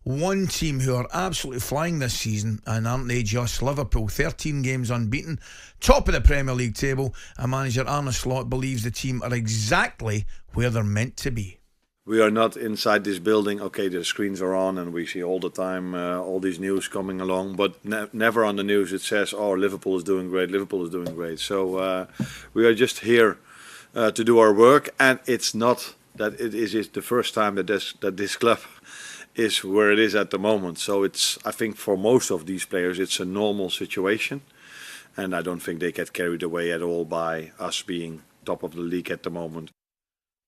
one team who are absolutely flying this season, and aren't they just? Liverpool, 13 games unbeaten, top of the Premier League table, and manager Arne Slot believes the team are exactly where they're meant to be. We are not inside this building. Okay, the screens are on and we see all the time all these news coming along, but never on the news it says, oh, Liverpool is doing great, Liverpool is doing great. So we are just here to do our work, and it's not that it is the first time that this club is where it is at the moment. So it's, I think for most of these players, it's a normal situation, and I don't think they get carried away at all by us being top of the league at the moment.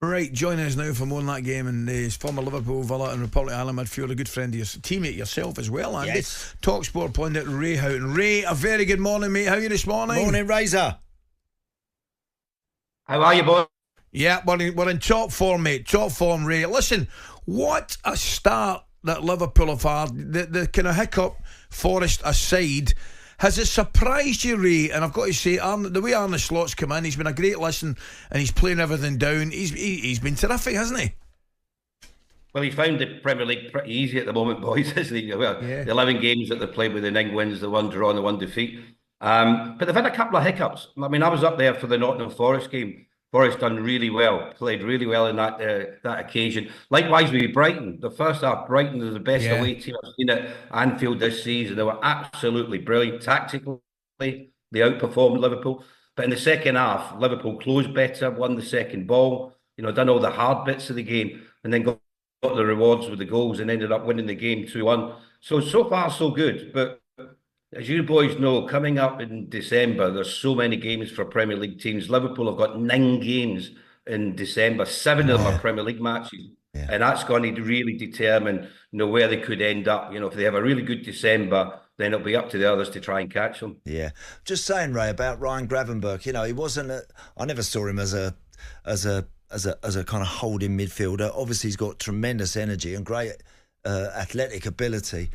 Right, joining us now for more on that game, and his former Liverpool, Villa and Republic of Ireland midfield, a good friend of yours, teammate yourself as well, Andy. Yes. talkSPORT pundit Ray Houghton. Ray, a very good morning, mate. How are you this morning? Morning, Razor. How are you, boy? Yeah, we're in top form, mate. Top form, Ray. Listen, what a start that Liverpool have had. The kind of hiccup, Forest aside, has it surprised you, Ray? And I've got to say, the way Arne Slot's come in, he's been a great listen, and he's playing everything down. He's been terrific, hasn't he? Well, he found the Premier League pretty easy at the moment, boys, isn't he? Well, yeah. The 11 games that they've played with the 9 wins, the 1 draw and the 1 defeat. But they've had a couple of hiccups. I mean, I was up there for the Nottingham Forest game. Forest done really well, played really well in that occasion. Likewise with Brighton. The first half, Brighton is the best away team I've seen at Anfield this season. They were absolutely brilliant. Tactically, they outperformed Liverpool. But in the second half, Liverpool closed better, won the second ball, done all the hard bits of the game, and then got the rewards with the goals and ended up winning the game 2-1. So far, so good. But as you boys know, coming up in December, there's so many games for Premier League teams. Liverpool have got 9 games in December. 7 of them are Premier League matches. Yeah. And that's going to really determine, where they could end up. If they have a really good December, then it'll be up to the others to try and catch them. Yeah. Just saying, Ray, about Ryan Gravenberch, he wasn't I never saw him as a kind of holding midfielder. Obviously, he's got tremendous energy and great athletic ability.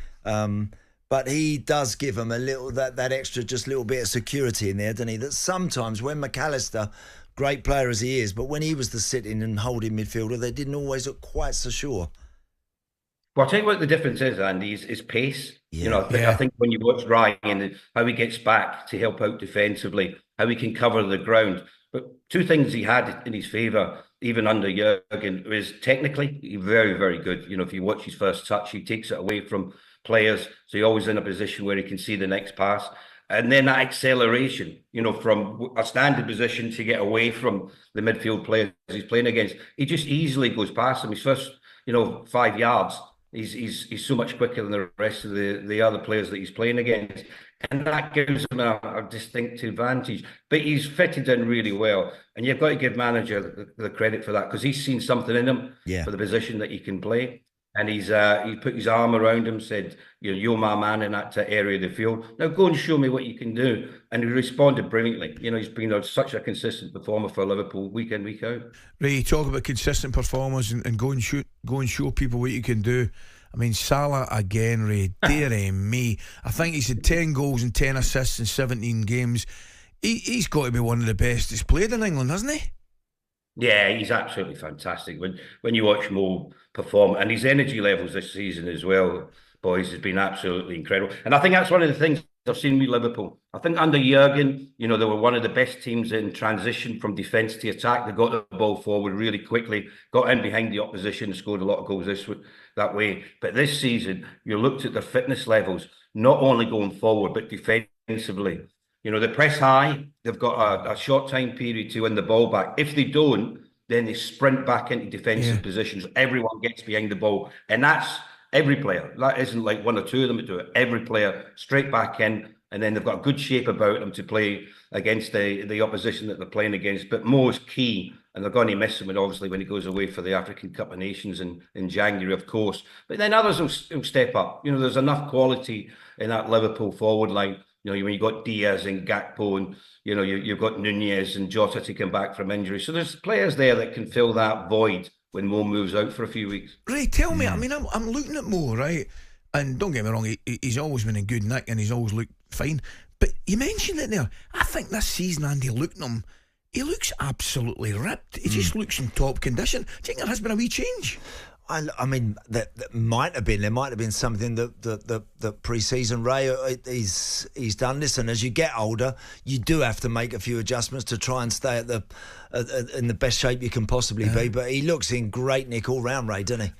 But he does give them a little that extra, just little bit of security in there, doesn't he? That sometimes when McAllister, great player as he is, but when he was the sitting and holding midfielder, they didn't always look quite so sure. Well, I'll tell you what the difference is, Andy, is pace. Yeah. I think when you watch Ryan and how he gets back to help out defensively, how he can cover the ground. But 2 things he had in his favour, even under Jurgen, was technically very, very good. If you watch his first touch, he takes it away from players, so he's always in a position where he can see the next pass, and then that acceleration, from a standing position to get away from the midfield players he's playing against, he just easily goes past them. His first 5 yards, he's so much quicker than the rest of the other players that he's playing against, and that gives him a distinctive advantage. But he's fitted in really well, and you've got to give manager the credit for that, because he's seen something in him for the position that he can play. And he put his arm around him, said, you're my man in that area of the field. Now go and show me what you can do. And he responded brilliantly. He's been such a consistent performer for Liverpool week in, week out. Ray, you talk about consistent performers and go and show people what you can do. I mean, Salah again, Ray, dearie me. I think he's had 10 goals and 10 assists in 17 games. He's got to be one of the best he's played in England, hasn't he? Yeah, he's absolutely fantastic. When you watch Mo perform, and his energy levels this season as well, boys, has been absolutely incredible. And I think that's one of the things I've seen with Liverpool. I think under Jurgen, they were one of the best teams in transition from defence to attack. They got the ball forward really quickly, got in behind the opposition, and scored a lot of goals that way. But this season, you looked at their fitness levels, not only going forward, but defensively. They press high. They've got a short time period to win the ball back. If they don't, then they sprint back into defensive positions. Everyone gets behind the ball. And that's every player. That isn't like 1 or 2 of them that do it. Every player straight back in. And then they've got a good shape about them to play against the opposition that they're playing against. But Mo is key. And they're going to miss him, and obviously when he goes away for the African Cup of Nations in January, of course. But then others will step up. There's enough quality in that Liverpool forward line. When you've got Diaz and Gakpo, and you've got Nunez and Jota to come back from injury. So there's players there that can fill that void when Mo moves out for a few weeks. Ray, tell me, I mean, I'm looking at Mo, right? And don't get me wrong, he's always been in good nick and he's always looked fine. But you mentioned it there. I think this season, Andy, looking at him, he looks absolutely ripped. He just looks in top condition. Do you think there has been a wee change? I mean, that might have been. There might have been something that pre-season Ray he's done this, and as you get older, you do have to make a few adjustments to try and stay in the best shape you can possibly be. But he looks in great nick all round, Ray, doesn't he?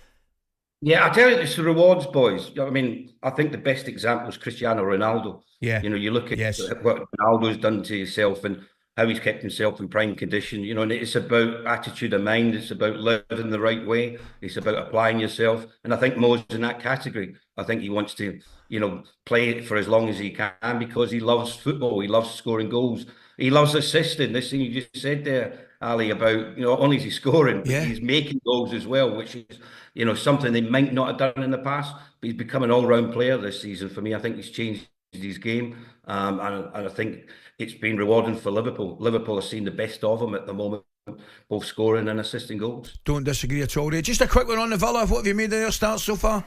Yeah, I tell you, it's the rewards, boys. I mean, I think the best example is Cristiano Ronaldo. Yeah. You know, you look at what Ronaldo's done to himself and how he's kept himself in prime condition. You know, and it's about attitude of mind. It's about living the right way. It's about applying yourself. And I think Mo's in that category. I think he wants to, you know, play it for as long as he can because he loves football. He loves scoring goals. He loves assisting. This thing you just said there, Ali, about, you know, not only is he scoring, but he's making goals as well, which is, you know, something they might not have done in the past. But he's become an all-round player this season. For me, I think he's changed his game, and I think it's been rewarding for Liverpool. Liverpool have seen the best of him at the moment, both scoring and assisting goals. Don't disagree at all, Ray. Just a quick one on the Villa. What have you made of their start so far?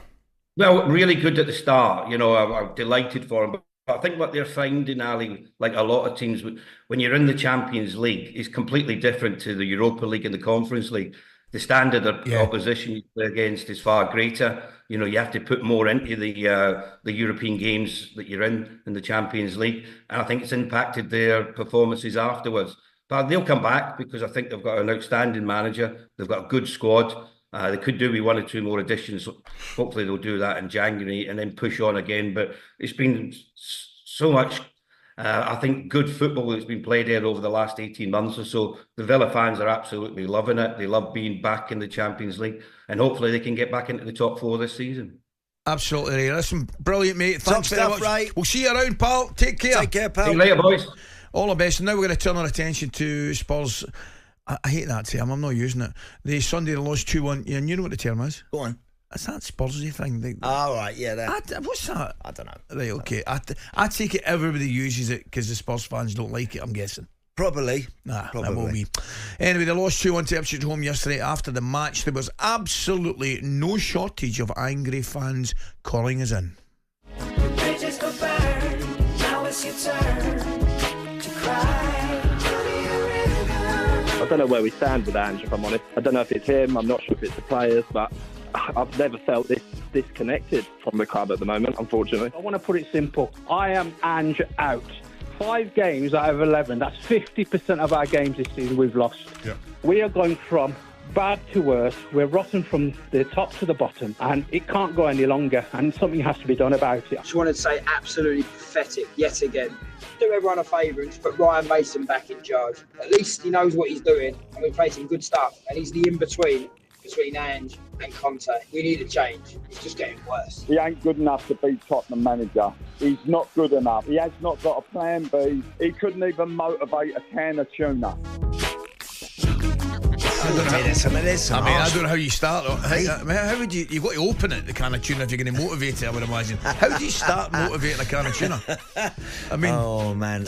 Well, really good at the start. You know, I'm delighted for them. But I think what they're finding, Ali, like a lot of teams, when you're in the Champions League, is completely different to the Europa League and the Conference League. The standard of opposition you play against is far greater. You know, you have to put more into the European games that you're in the Champions League. And I think it's impacted their performances afterwards. But they'll come back because I think they've got an outstanding manager. They've got a good squad. They could do with 1 or 2 more additions. Hopefully they'll do that in January and then push on again. But it's been so much, I think, good football that's been played there over the last 18 months or so. The Villa fans are absolutely loving it. They love being back in the Champions League. And hopefully they can get back into the top 4 this season. Absolutely, Ray. Listen, brilliant, mate. Thanks very much. Ray. We'll see you around, pal. Take care. Take care, pal. See you later, boys. All the best. And now we're going to turn our attention to Spurs. I hate that term. I'm not using it. The Sunday they lost 2-1. Yeah, and you know what the term is? Go on. It's that Spursy thing. All right, yeah. What's that? I don't know. Right, okay. I take it everybody uses it because the Spurs fans don't like it, I'm guessing. Probably. That will be. Anyway, they lost 2-1 to Ipswich home yesterday. After the match, there was absolutely no shortage of angry fans calling us in. Bridges go burn. Now it's your turn to cry. I don't know where we stand with Ange, if I'm honest. I don't know if it's him, I'm not sure if it's the players, but I've never felt this disconnected from the club at the moment, unfortunately. I want to put it simple. I am Ange out. 5 games out of 11, that's 50% of our games this season we've lost. Yeah. We are going from bad to worse. We're rotten from the top to the bottom, and it can't go any longer, and something has to be done about it. I just wanted to say absolutely pathetic yet again. Do everyone a favour and just put Ryan Mason back in charge. At least he knows what he's doing, and we play some good stuff, and he's the in-between between Ange and Conte. We need a change. It's just getting worse. He ain't good enough to be Tottenham manager. He's not good enough. He has not got a plan B. He couldn't even motivate a can of tuna. I don't know how you start. How would you've got to open it, the can of tuna, if you're going to motivate it, I would imagine. How do you start motivating a can of tuna? I mean, oh man,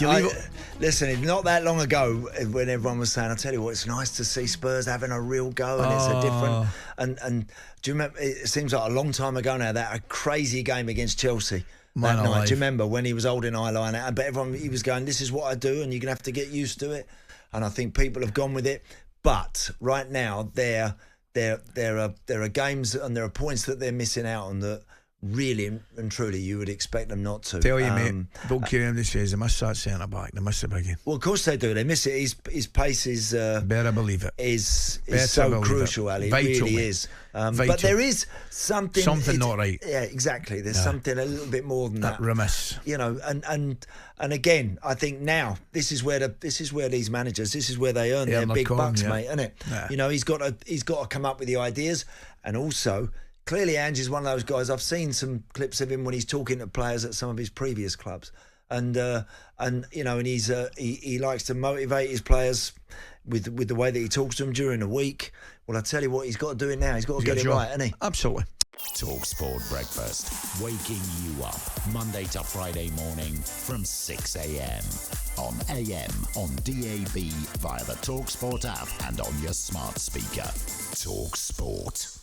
listen, not that long ago when everyone was saying, I tell you what, it's nice to see Spurs having a real go, and it's a different and do you remember, it seems like a long time ago now, that a crazy game against Chelsea that night. Do you remember when he was holding eyeline out, but everyone, he was going, this is what I do and you're going to have to get used to it, and I think people have gone with it. But right now, there are games and there are points that they're missing out on that really and truly you would expect them not to. Tell you, mate, don't care what they say. They miss that centre back. They miss the biggie. Well, of course they do. They miss it. His pace is better believe it. Is so crucial, Ali. It really is. But there is something not right. Yeah, exactly. There's something a little bit more than that. Remiss. You know, and again, I think now this is where these managers, this is where they earn their big bucks, mate, isn't it? Yeah. You know, he's got to come up with the ideas, and also clearly Ange is one of those guys. I've seen some clips of him when he's talking to players at some of his previous clubs, and you know, and he likes to motivate his players with the way that he talks to them during the week. Well, I tell you what, he's got to do it now. He's got to get it right, hasn't he? Absolutely. talkSPORT Breakfast, waking you up Monday to Friday morning from 6 a.m. on AM, on DAB, via the talkSPORT app and on your smart speaker. talkSPORT.